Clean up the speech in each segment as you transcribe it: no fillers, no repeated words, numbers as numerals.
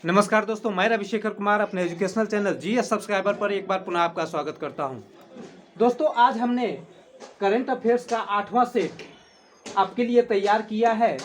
नमस्कार दोस्तों, मैं रविशेखर कुमार अपने एजुकेशनल चैनल जीएस सब्सक्राइबर पर एक बार पुनः आपका स्वागत करता हूं। दोस्तों, आज हमने करंट अफेयर्स का 8वां सेट आपके लिए तैयार किया है,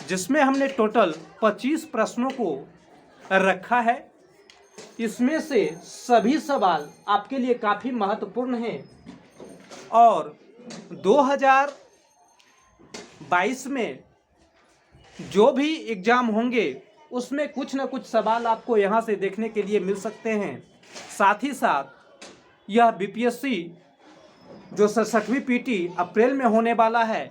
जिसमें हमने टोटल 25 प्रश्नों को रखा है। इसमें से सभी सवाल आपके लिए काफ़ी महत्वपूर्ण हैं और 2022 में जो भी एग्ज़ाम होंगे उसमें कुछ न कुछ सवाल आपको यहाँ से देखने के लिए मिल सकते हैं। साथ ही साथ यह बीपीएससी जो 67वीं पीटी अप्रैल में होने वाला है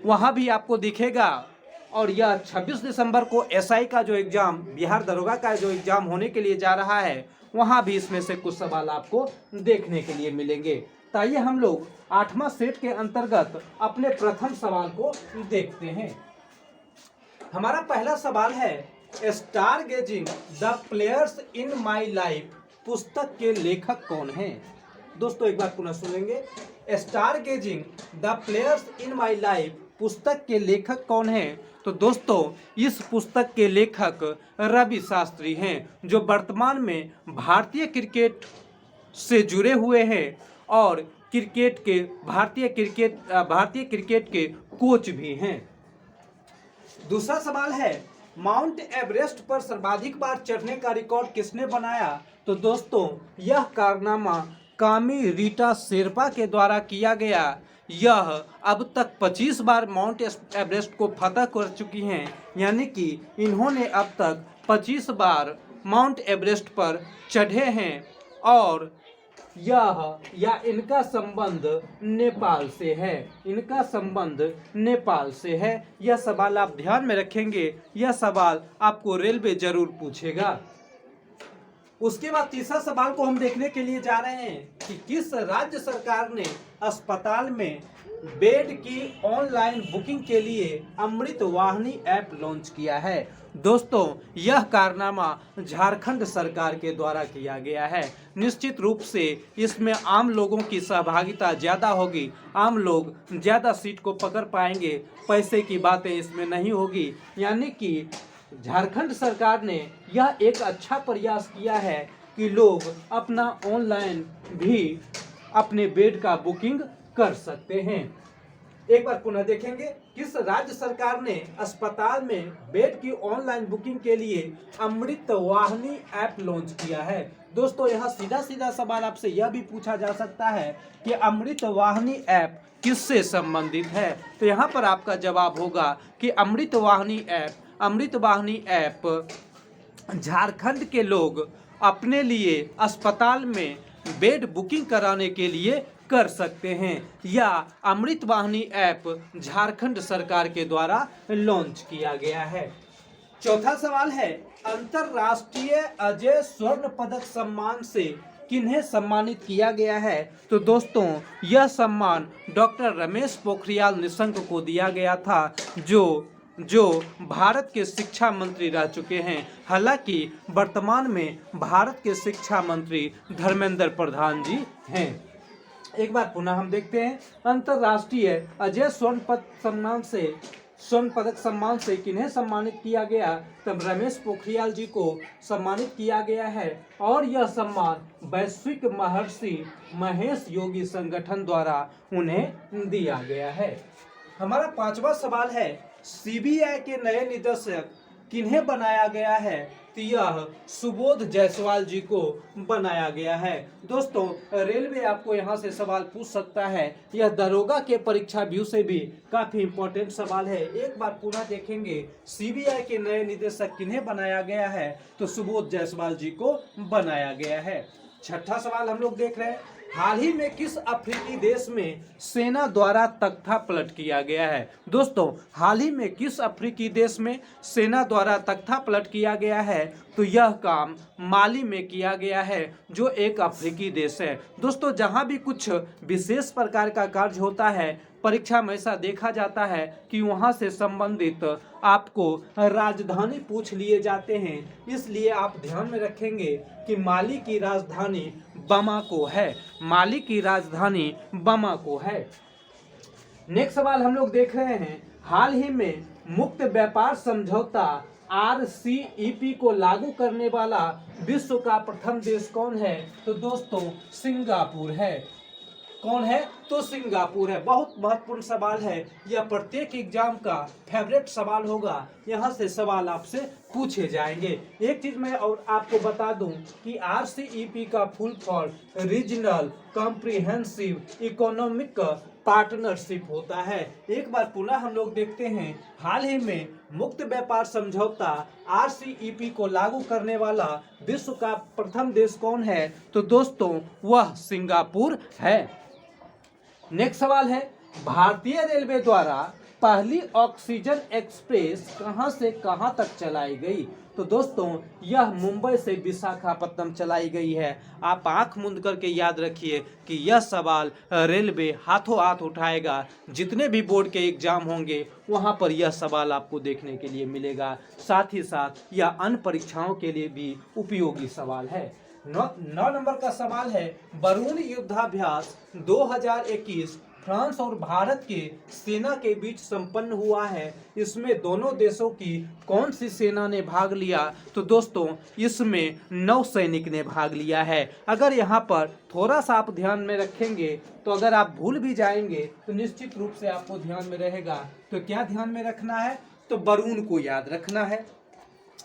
वहाँ भी आपको दिखेगा, और यह 26 दिसंबर को एसआई का जो एग्ज़ाम, बिहार दरोगा का जो एग्ज़ाम होने के लिए जा रहा है, वहाँ भी इसमें से कुछ सवाल आपको देखने के लिए मिलेंगे। तो आइए हम लोग 8वां सेट के अंतर्गत अपने प्रथम सवाल को देखते हैं। हमारा पहला सवाल है, star gazing the players in my life पुस्तक के लेखक कौन हैं? दोस्तों, एक बार पुनः सुनेंगे। Star gazing the players in my life पुस्तक के लेखक कौन हैं? तो दोस्तों, इस पुस्तक के लेखक रवि शास्त्री हैं, जो वर्तमान में भारतीय क्रिकेट से जुड़े हुए हैं और भारतीय क्रिकेट के कोच भी हैं। दूसरा सवाल है, माउंट एवरेस्ट पर सर्वाधिक बार चढ़ने का रिकॉर्ड किसने बनाया? तो दोस्तों, यह कारनामा कामी रीटा शेरपा के द्वारा किया गया। यह अब तक 25 बार माउंट एवरेस्ट को फतह कर चुकी हैं, यानी कि इन्होंने अब तक 25 बार माउंट एवरेस्ट पर चढ़े हैं और इनका संबंध नेपाल से है। यह सवाल आप ध्यान में रखेंगे, यह सवाल आपको रेलवे जरूर पूछेगा। उसके बाद तीसरा सवाल को हम देखने के लिए जा रहे हैं कि किस राज्य सरकार ने अस्पताल में बेड की ऑनलाइन बुकिंग के लिए अमृत वाहिनी ऐप लॉन्च किया है? दोस्तों, यह कारनामा झारखंड सरकार के द्वारा किया गया है। निश्चित रूप से इसमें आम लोगों की सहभागिता ज़्यादा होगी, आम लोग ज़्यादा सीट को पकड़ पाएंगे, पैसे की बातें इसमें नहीं होगी। यानी कि झारखंड सरकार ने यह एक अच्छा प्रयास किया है कि लोग अपना ऑनलाइन भी अपने बेड का बुकिंग कर सकते हैं। एक बार पुनः देखेंगे, किस राज्य सरकार ने अस्पताल में बेड की ऑनलाइन बुकिंग के लिए अमृत वाहिनी ऐप लॉन्च किया है? दोस्तों, यहाँ सीधा सीधा सवाल आपसे यह भी पूछा जा सकता है कि अमृत वाहिनी ऐप किससे संबंधित है? तो यहाँ पर आपका जवाब होगा कि अमृत वाहिनी ऐप झारखंड के लोग अपने लिए अस्पताल में बेड बुकिंग कराने के लिए कर सकते हैं, या अमृत वाहिनी ऐप झारखंड सरकार के द्वारा लॉन्च किया गया है। चौथा सवाल है, अंतरराष्ट्रीय अजय स्वर्ण पदक सम्मान से किन्हें सम्मानित किया गया है? तो दोस्तों, यह सम्मान डॉक्टर रमेश पोखरियाल निशंक को दिया गया था, जो भारत के शिक्षा मंत्री रह चुके हैं। हालांकि वर्तमान में भारत के शिक्षा मंत्री धर्मेंद्र प्रधान जी हैं। एक बार पुनः हम देखते हैं, अंतर्राष्ट्रीय अजय स्वर्ण पदक सम्मान से किन्हें सम्मानित किया गया? तब रमेश पोखरियाल जी को सम्मानित किया गया है, और यह सम्मान वैश्विक महर्षि महेश योगी संगठन द्वारा उन्हें दिया गया है। हमारा पांचवा सवाल है, सीबीआई के नए निदेशक किन्हें बनाया गया है? तो यह सुबोध जायसवाल जी को बनाया गया है। दोस्तों, रेलवे आपको यहाँ से सवाल पूछ सकता है, यह दरोगा के परीक्षा व्यू से भी काफ़ी इंपॉर्टेंट सवाल है। एक बार पुनः देखेंगे, सीबीआई के नए निदेशक किन्हें बनाया गया है? तो सुबोध जायसवाल जी को बनाया गया है। छठा सवाल हम लोग देख रहे हैं, हाल ही में किस अफ्रीकी देश में सेना द्वारा तख्ता पलट किया गया है? दोस्तों, हाल ही में किस अफ्रीकी देश में सेना द्वारा तख्ता पलट किया गया है? तो यह काम माली में किया गया है, जो एक अफ्रीकी देश है। दोस्तों, जहां भी कुछ विशेष प्रकार का कार्य होता है, परीक्षा में ऐसा देखा जाता है कि वहां से संबंधित आपको राजधानी पूछ लिए जाते हैं। इसलिए आप ध्यान में रखेंगे कि माली की राजधानी बमाको है। नेक्स्ट सवाल हम लोग देख रहे हैं, हाल ही में मुक्त व्यापार समझौता RCEP को लागू करने वाला विश्व का प्रथम देश कौन है? तो दोस्तों सिंगापुर है। कौन है? तो सिंगापुर है। बहुत महत्वपूर्ण सवाल है, यह प्रत्येक एग्जाम का फेवरेट सवाल होगा, यहाँ से सवाल आपसे पूछे जाएंगे। एक चीज मैं और आपको बता दूं कि RCEP का full form regional comprehensive economic partnership होता है। एक बार पुनः हम लोग देखते हैं, हाल ही में मुक्त व्यापार समझौता RCEP को लागू करने वाला विश्व का प्रथम देश कौन है? तो दोस्तों वह सिंगापुर है। नेक्स्ट सवाल है, भारतीय रेलवे द्वारा पहली ऑक्सीजन एक्सप्रेस कहां से कहां तक चलाई गई? तो दोस्तों यह मुंबई से विशाखापट्टनम चलाई गई है। आप आंख मूंद करके याद रखिए कि यह सवाल रेलवे हाथों हाथ उठाएगा। जितने भी बोर्ड के एग्जाम होंगे वहां पर यह सवाल आपको देखने के लिए मिलेगा। साथ ही साथ यह अन्य परीक्षाओं के लिए भी उपयोगी सवाल है। 9 नंबर का सवाल है, बरून युद्धाभ्यास 2021 फ्रांस और भारत के सेना के बीच संपन्न हुआ है। इसमें दोनों देशों की कौन सी सेना ने भाग लिया? तो दोस्तों इसमें नौसैनिक ने भाग लिया है। अगर यहाँ पर थोड़ा सा आप ध्यान में रखेंगे तो अगर आप भूल भी जाएंगे तो निश्चित रूप से आपको ध्यान में रहेगा। तो क्या ध्यान में रखना है? तो बरून को याद रखना है।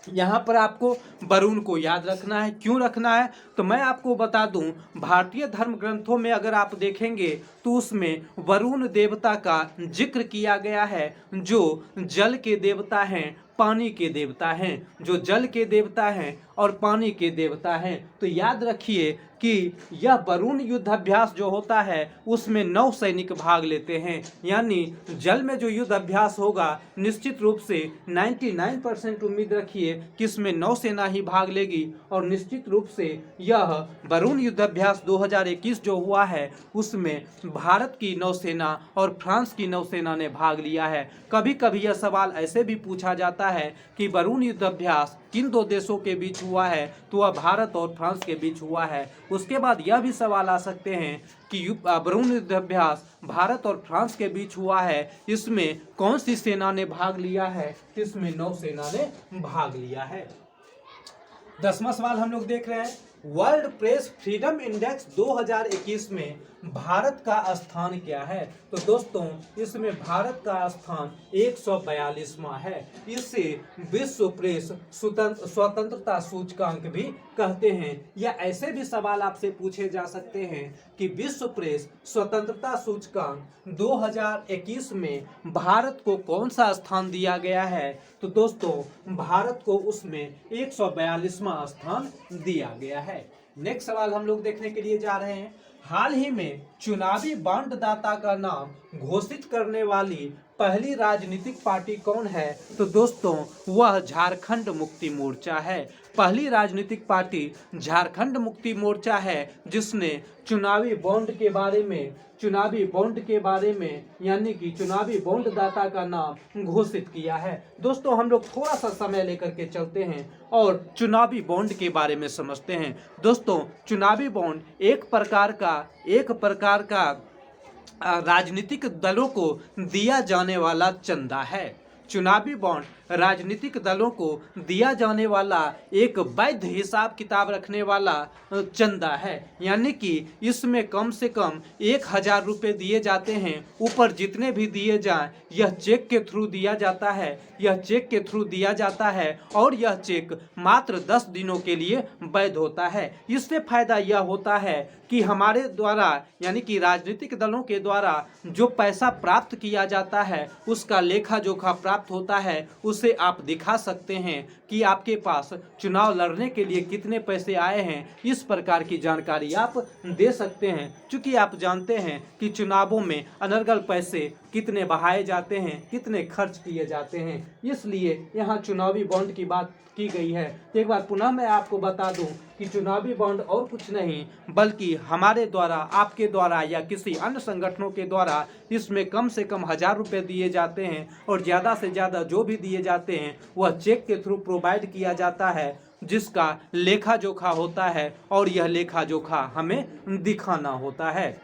यहाँ पर आपको बरून को याद रखना है। क्यों रखना है? तो मैं आपको बता दूं, भारतीय धर्म ग्रंथों में अगर आप देखेंगे तो उसमें वरुण देवता का जिक्र किया गया है, जो जल के देवता हैं, पानी के देवता हैं, जो जल के देवता हैं और पानी के देवता हैं। तो याद रखिए कि यह वरुण युद्ध अभ्यास जो होता है उसमें 9 सैनिक भाग लेते हैं। यानी जल में जो युद्ध अभ्यास होगा निश्चित रूप से 99% उम्मीद रखिए कि इसमें नौसेना ही भाग लेगी। और निश्चित रूप से यह वरुण युद्ध अभ्यास 2021 जो हुआ है उसमें भारत की नौसेना और फ्रांस की नौसेना ने भाग लिया है। कभी कभी यह सवाल ऐसे भी पूछा जाता है कि वरुण युद्ध अभ्यास किन 2 देशों के बीच हुआ है? तो वह भारत और फ्रांस के बीच हुआ है। उसके बाद यह भी सवाल आ सकते हैं कि वरुण युद्ध अभ्यास भारत और फ्रांस के बीच हुआ है, इसमें कौन सी सेना ने भाग लिया है? इसमें नौसेना ने भाग लिया है। 10वां सवाल हम लोग देख रहे हैं, वर्ल्ड प्रेस फ्रीडम इंडेक्स 2021 में भारत का स्थान क्या है? तो दोस्तों इसमें भारत का स्थान 142वां है। इसे विश्व प्रेस स्वतंत्रता सूचकांक भी कहते हैं। या ऐसे भी सवाल आपसे पूछे जा सकते हैं कि विश्व प्रेस स्वतंत्रता सूचकांक 2021 में भारत को कौन सा स्थान दिया गया है? तो दोस्तों भारत को उसमें 142वां स्थान दिया गया है। नेक्स्ट सवाल हम लोग देखने के लिए जा रहे हैं, हाल ही में चुनावी बॉन्ड दाता का नाम घोषित करने वाली पहली राजनीतिक पार्टी कौन है? तो दोस्तों वह झारखंड मुक्ति मोर्चा है। पहली राजनीतिक पार्टी झारखंड मुक्ति मोर्चा है जिसने चुनावी बॉन्ड के बारे में यानी कि चुनावी बॉन्ड दाता का नाम घोषित किया है। दोस्तों हम लोग थोड़ा सा समय लेकर के चलते हैं और चुनावी बॉन्ड के बारे में समझते हैं। दोस्तों चुनावी बॉन्ड एक प्रकार का राजनीतिक दलों को दिया जाने वाला चंदा है। चुनावी बॉन्ड राजनीतिक दलों को दिया जाने वाला एक वैध हिसाब किताब रखने वाला चंदा है। यानी कि इसमें कम से कम 1000 रुपये दिए जाते हैं। ऊपर जितने भी दिए जाएं यह चेक के थ्रू दिया जाता है और यह चेक मात्र 10 दिनों के लिए वैध होता है। इससे फायदा यह होता है कि हमारे द्वारा यानी कि राजनीतिक दलों के द्वारा जो पैसा प्राप्त किया जाता है उसका लेखा जोखा प्राप्त होता है। उसे आप दिखा सकते हैं कि आपके पास चुनाव लड़ने के लिए कितने पैसे आए हैं। इस प्रकार की जानकारी आप दे सकते हैं। क्योंकि आप जानते हैं कि चुनावों में अनर्गल पैसे कितने बहाए जाते हैं, कितने खर्च किए जाते हैं, इसलिए यहाँ चुनावी बॉन्ड की बात की गई है। तो एक बार पुनः मैं आपको बता दूं कि चुनावी बॉन्ड और कुछ नहीं बल्कि हमारे द्वारा, आपके द्वारा या किसी अन्य संगठनों के द्वारा इसमें कम से कम 1000 रुपये दिए जाते हैं और ज़्यादा से ज़्यादा जो भी दिए जाते हैं वह चेक के थ्रू प्रोवाइड किया जाता है, जिसका लेखा जोखा होता है और यह लेखा जोखा हमें दिखाना होता है।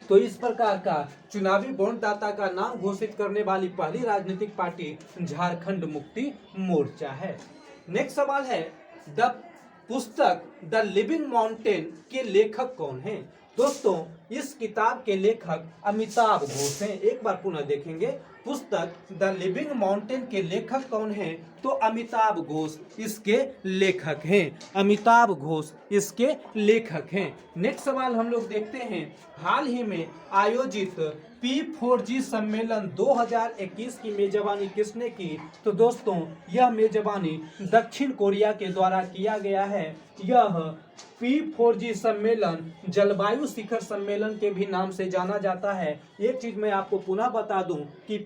तो इस प्रकार का चुनावी बॉन्ड दाता का नाम घोषित करने वाली पहली राजनीतिक पार्टी झारखंड मुक्ति मोर्चा है। नेक्स्ट सवाल है, द पुस्तक द लिविंग माउंटेन के लेखक कौन हैं? दोस्तों, इस किताब के लेखक अमिताभ घोष हैं। एक बार पुनः देखेंगे, पुस्तक द लिविंग माउंटेन के लेखक कौन हैं? तो अमिताभ घोष इसके लेखक हैं। अमिताभ घोष इसके लेखक हैं। नेक्स्ट सवाल हम लोग देखते हैं, हाल ही में आयोजित P4G सम्मेलन 2021 की मेजबानी किसने की? तो दोस्तों, यह मेजबानी दक्षिण कोरिया के द्वारा किया गया है। यह P4G सम्मेलन जलवायु शिखर सम्मेलन के भी नाम से जाना जाता है। एक चीज मैं आपको पुनः बता दूं कि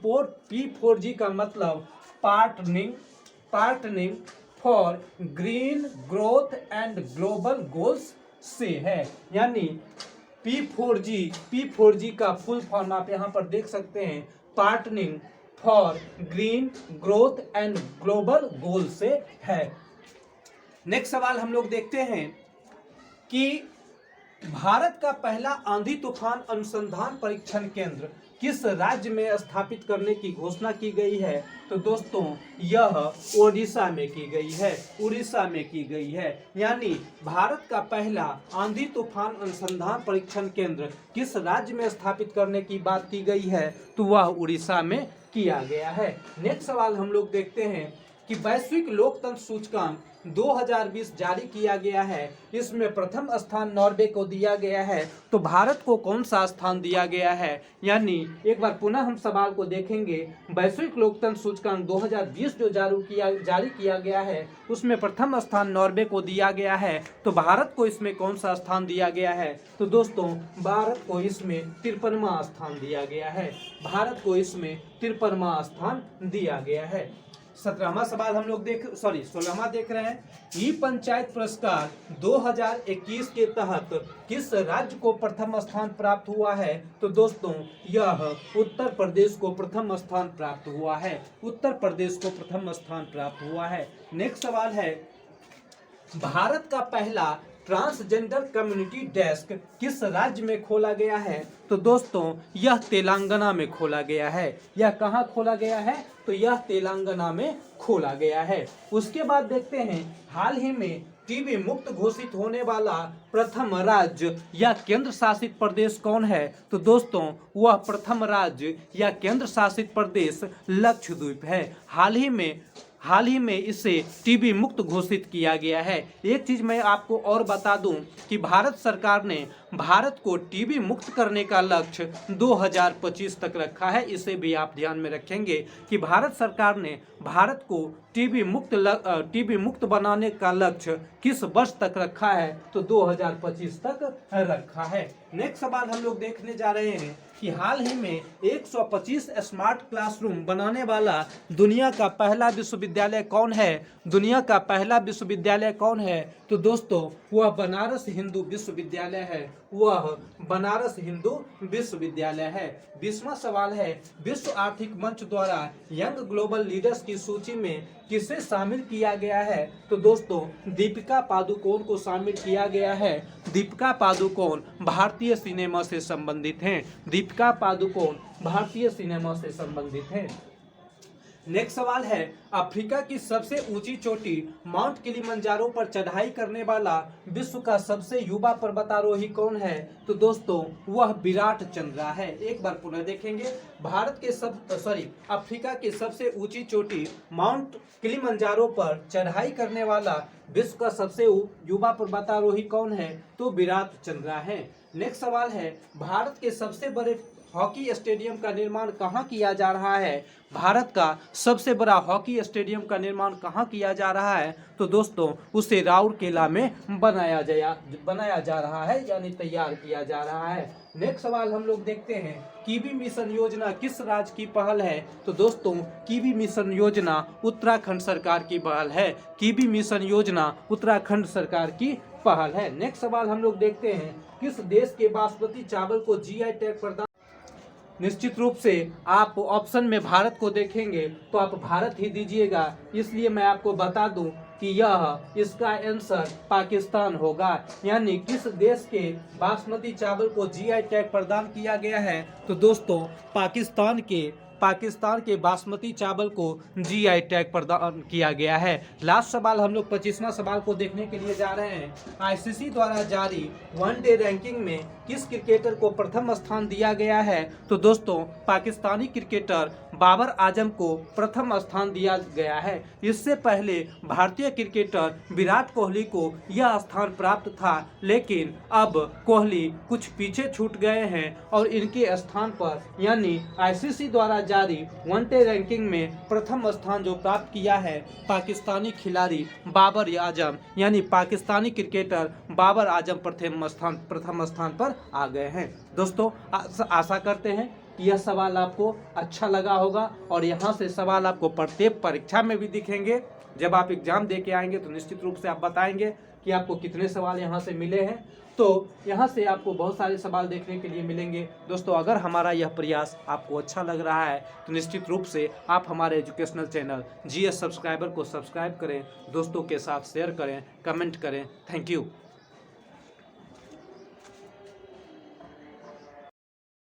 P4G का मतलब partnering for green growth and global goals से है। यानी P4G का फुल फॉर्म आप यहाँ पर देख सकते हैं, partnering for green growth and global goal से है। नेक्स्ट सवाल हम लोग देखते हैं कि भारत का पहला आंधी तूफान अनुसंधान परीक्षण केंद्र किस राज्य में स्थापित करने की घोषणा की गई है? तो दोस्तों, यह ओडिशा में की गई है। उड़ीसा में की गई है। यानी भारत का पहला आंधी तूफान अनुसंधान परीक्षण केंद्र किस राज्य में स्थापित करने की बात की गई है? तो वह उड़ीसा में किया गया है। नेक्स्ट सवाल हम लोग देखते हैं कि वैश्विक लोकतंत्र सूचकांक 2020 जारी किया गया है। इसमें प्रथम स्थान नॉर्वे को दिया गया है। तो भारत को कौन सा स्थान दिया गया है? यानी एक बार पुनः हम सवाल को देखेंगे, वैश्विक लोकतंत्र सूचकांक 2020 जो जारी किया गया है, उसमें प्रथम स्थान नॉर्वे को दिया गया है। तो भारत को इसमें कौन सा स्थान दिया गया है? तो दोस्तों, भारत को इसमें 53वां स्थान दिया गया है। भारत को इसमें 53वां स्थान दिया गया है। 16वां सवाल हम लोग 16वां देख रहे हैं, ई पंचायत पुरस्कार 2021 के तहत किस राज्य को प्रथम स्थान प्राप्त हुआ है? तो दोस्तों, यह उत्तर प्रदेश को प्रथम स्थान प्राप्त हुआ है। उत्तर प्रदेश को प्रथम स्थान प्राप्त हुआ है। नेक्स्ट सवाल है, भारत का पहला ट्रांसजेंडर कम्युनिटी डेस्क किस राज्य में खोला गया है? तो दोस्तों, यह तेलंगाना में खोला गया है। यह कहाँ खोला गया है? तो यह तेलंगाना में खोला गया है। उसके बाद देखते हैं, हाल ही में टीबी मुक्त घोषित होने वाला प्रथम राज्य या केंद्र शासित प्रदेश कौन है? तो दोस्तों, वह प्रथम राज्य या केंद्र शासित प्रदेश लक्षद्वीप है। हाल ही में इसे टीबी मुक्त घोषित किया गया है। एक चीज मैं आपको और बता दूं कि भारत सरकार ने भारत को टीबी मुक्त करने का लक्ष्य 2025 तक रखा है। इसे भी आप ध्यान में रखेंगे कि भारत सरकार ने भारत को टीबी मुक्त बनाने का लक्ष्य किस वर्ष तक रखा है? तो 2025 तक रखा है। नेक्स्ट सवाल हम लोग देखने जा रहे हैं कि हाल ही में 125 स्मार्ट क्लासरूम बनाने वाला दुनिया का पहला विश्वविद्यालय कौन है? दुनिया का पहला विश्वविद्यालय कौन है? तो दोस्तों, वह बनारस हिंदू विश्वविद्यालय है। वह बनारस हिंदू विश्वविद्यालय है। 20वां सवाल है, विश्व आर्थिक मंच द्वारा यंग ग्लोबल लीडर्स की सूची में किसे शामिल किया गया है? तो दोस्तों, दीपिका पादुकोण को शामिल किया गया है। दीपिका पादुकोण भारतीय सिनेमा से संबंधित हैं। दीपिका पादुकोण भारतीय सिनेमा से संबंधित हैं। नेक्स्ट सवाल है, अफ्रीका की सबसे ऊंची चोटी माउंट किलिमंजारो पर चढ़ाई करने वाला विश्व का सबसे युवा पर्वतारोही कौन है? तो दोस्तों, वह विराट चंद्रा है। एक बार पुनः देखेंगे, अफ्रीका की सबसे ऊंची चोटी माउंट किलिमंजारो पर चढ़ाई करने वाला विश्व का सबसे युवा पर्वतारोही कौन है? तो विराट चंद्रा है। नेक्स्ट सवाल है, भारत के सबसे बड़े हॉकी स्टेडियम का निर्माण कहाँ किया जा रहा है? भारत का सबसे बड़ा हॉकी स्टेडियम का निर्माण कहाँ किया जा रहा है? तो दोस्तों, उसे राउरकेला में बनाया जा रहा है, यानी तैयार किया जा रहा है। नेक्स्ट सवाल हम लोग देखते हैं, कीवी मिशन योजना किस राज्य की पहल है? तो दोस्तों, कीवी मिशन योजना उत्तराखंड सरकार की पहल है। कीवी मिशन योजना उत्तराखंड सरकार की पहल है। नेक्स्ट सवाल हम लोग देखते हैं, किस देश के बासमती चावल को जीआई टैग प्रदान? निश्चित रूप से आप ऑप्शन में भारत को देखेंगे तो आप भारत ही दीजिएगा। इसलिए मैं आपको बता दूं कि यह इसका आंसर पाकिस्तान होगा। यानी किस देश के बासमती चावल को जीआई टैग प्रदान किया गया है? तो दोस्तों पाकिस्तान के बासमती चावल को जीआई टैग प्रदान किया गया है। लास्ट सवाल हम लोग 25वां सवाल को देखने के लिए जा रहे हैं। आईसीसी द्वारा जारी वनडे रैंकिंग में किस क्रिकेटर को प्रथम स्थान दिया गया है? तो दोस्तों पाकिस्तानी क्रिकेटर बाबर आजम को प्रथम स्थान दिया गया है। इससे पहले भारतीय क्रिकेटर विराट कोहली को यह स्थान प्राप्त था, लेकिन अब कोहली कुछ पीछे छूट गए हैं और इनके स्थान पर यानी आईसीसी द्वारा जारी वनडे रैंकिंग में प्रथम स्थान जो प्राप्त किया है पाकिस्तानी खिलाड़ी बाबर आजम यानी पाकिस्तानी क्रिकेटर बाबर आजम प्रथम स्थान पर आ गए हैं। दोस्तों आशा करते हैं कि यह सवाल आपको अच्छा लगा होगा और यहाँ से सवाल आपको प्रत्येक परीक्षा में भी दिखेंगे। जब आप एग्जाम दे के आएंगे तो निश्चित रूप से आप बताएंगे कि आपको कितने सवाल यहाँ से मिले हैं। तो यहाँ से आपको बहुत सारे सवाल देखने के लिए मिलेंगे। दोस्तों अगर हमारा यह प्रयास आपको अच्छा लग रहा है तो निश्चित रूप से आप हमारे एजुकेशनल चैनल जीएस सब्सक्राइबर को सब्सक्राइब करें, दोस्तों के साथ शेयर करें, कमेंट करें। Thank you.